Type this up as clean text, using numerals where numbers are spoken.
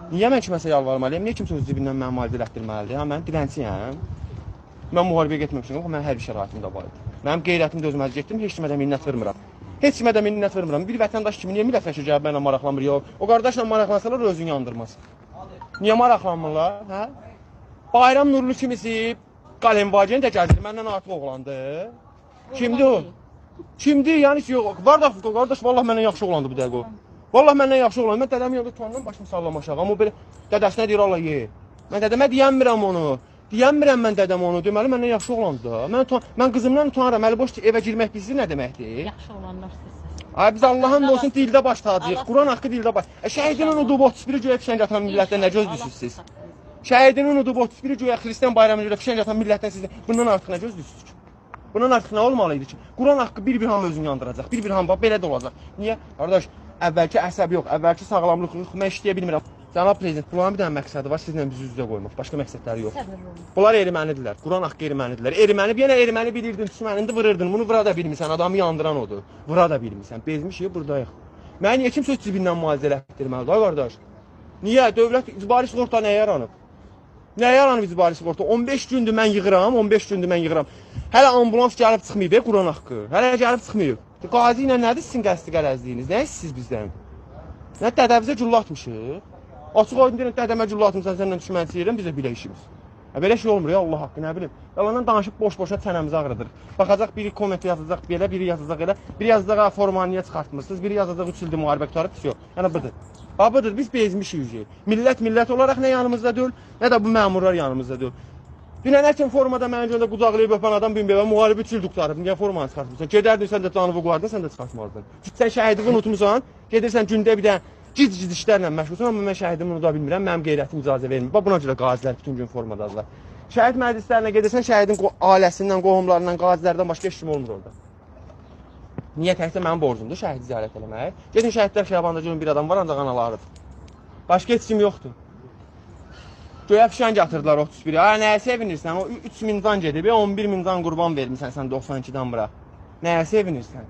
Niyə mən kiməsə yalvarmalıyım? Niyə kimsə öz cibindən mənə müalicə elətdirməlidir? Ha, mən dilənçiyəm. Mən müharibəyə getməmişəm, yox, mən hərbi şəraitim də var idi. Mənim qeyrətim dözməz getdim, heç kimə də minnət vermirəm. Heç kimə də minnət vermirəm. Bir vətəndaş kimi niyə millətləşir gəlib mənlə maraqlanmır? Yox, o qardaşla maraqlansalar özünü yandırmaz. Niyə maraqlanmırlar? Hə? Bayram Nurlu kimisi Qalemvacini də gəzdir, məndən artıq oğlandı. Kimdir o? Kimdir? Yəni ki, yox. Qardaş, vallah məndən yaxşı oğlandı bu dəqiqə o. Vallah məndən yaxşı oğlandı. Mən dədəmin yanında tutandan başımı sallamaşaq. Amma o belə dədəsinə deyir, Allah ye. Mən dədəmə deyəmirəm onu. Deyəmirəm mən dədəm onu. Deməli, məndən yaxşı oğlandı da. Mən qızımdan utanıram. Əli boş evə girmək bizi nə deməkdir? Yaxşı olanlar sizsiniz. Ay, biz Allah'ın olsun dildə baş tacıyıq. Quran haqqı dildə baş. Şəhidin unudub 31-i göyə fişəng atan millətdən nə gözlüsünüz siz? Şəhidin unudub 31-i göyə Xristian bayramına görə fişəng atan millətdən siz bundan artıq nə gözlüsünüz ki? Bundan artıq nə olmalıydı ki? Quran haqqı bir hamı özünü yandıracaq. Bir hamı belə də olacaq. Niyə? Qardaş, əvvəlki əsəb yox, əvvəlki sağlamlıq yox, mən işləyə bilmirəm. Cənab prezident, bunların bir dənə məqsədi var, sizlə bizi üz-üzə qoymaq. Başqa məqsədləri yox. Bunlar ermənidirlər. Quran haqqı ermənidirlər. Yenə erməni bilirdin, düşmənində vururdun. Bunu vura da bilmirsən, adamı yandıran odur. Vura da bilmirsən. Bezmişik, buradayıq. Mən niyə kimsə öz cibindən müalicə elətdirməlidir, ay qardaş? Niyə? Dövlət icbari sığorta nəyə yaranıb? Nəyə yaranıb icbari sığorta? 15 gündür mən yığıram, Hələ ambulans gəlib çıxmayıb, Quran haqqı. Hələ gəlib çıxmayıb. Qazi ilə nədir sizin qəsdi qərəzliyiniz? Nə siz bizdən? Nə dədəvizə güllə atmışıq? Açıq aydın deyirəm, dədəmə güllə atmışsan, səndən düşmənçi deyirəm, bizə belə işimiz. Belə şey olmur ya, Allah haqqı, nə bilim. Yalandan danışıb boş-boşuna çənəmizi ağrıdır. Baxacaq, biri komment yazacaq belə, biri yazacaq elə, biri yazacaq, formanı niyə çıxartmırsınız, biri yazacaq, 3 ildir müharibə qutarıb, pis yox. Yəni budur. Budur, biz bezmişik. Millət olaraq nə yanımızda deyil, nə də bu məmurlar yanımızda deyil. Dünən həkim formada mənim gözümdə qucaqlayıb öpən adam bir müharibə 3 il qutarıb, niyə formanı çıxartmırsan? Gedərdin, sən də canını qoyardın, sən də çıxartmardın. Sən şəhidini unutmusan, gedirsən gündə bir dənə giz işlərlə məşğulsan, amma mən şəhidimi unuda bilmirəm, mənim qeyrətim icazə vermir. Buna görə qazilər bütün gün formadadırlar. Şəhid məclislərinə gedirsən, şəhidin ailəsindən, qohumlarından, qazilərdən başqa heç kim olmur orada. Niyə təkcə mənim borcumdur şəhidi ziyarət eləmək? Gedin şəhidlər xiyabanda görün bir adam var, ancaq analarıdır. Başqa heç kim yoxdur. Göyə fişəng atırdılar 31-i. Ay, nəyə sevinirsən? O 3000 can gedib, 11000 can qurban vermirsən sən 92-dən bura. Nəyə sevinirsən?